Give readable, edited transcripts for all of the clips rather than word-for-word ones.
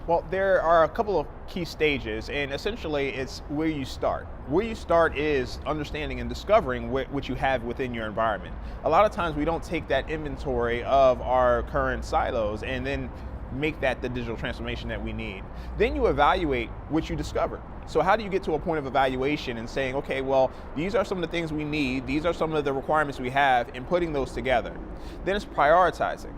Well, there are a couple of key stages, and essentially it's where you start. Where you start is understanding and discovering what you have within your environment. A lot of times we don't take that inventory of our current silos and then make that the digital transformation that we need. Then you evaluate what you discover. So how do you get to a point of evaluation and saying, okay, well, these are some of the things we need, these are some of the requirements we have, and putting those together. Then it's prioritizing.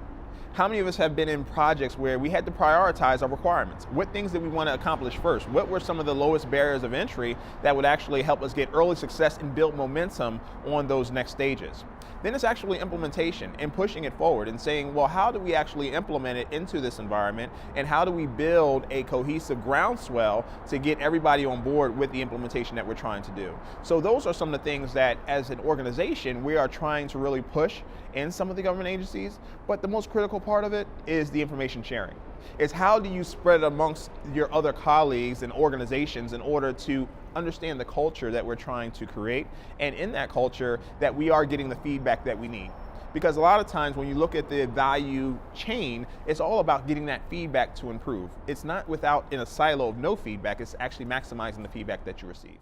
How many of us have been in projects where we had to prioritize our requirements? What things did we want to accomplish first? What were some of the lowest barriers of entry that would actually help us get early success and build momentum on those next stages? Then it's actually implementation and pushing it forward and saying, well, how do we actually implement it into this environment, and how do we build a cohesive groundswell to get everybody on board with the implementation that we're trying to do? So those are some of the things that as an organization we are trying to really push in some of the government agencies, but the most critical part of it is the information sharing. It's how do you spread it amongst your other colleagues and organizations in order to understand the culture that we're trying to create, and in that culture that we are getting the feedback that we need. Because a lot of times when you look at the value chain, it's all about getting that feedback to improve. It's not without in a silo of no feedback, it's actually maximizing the feedback that you receive.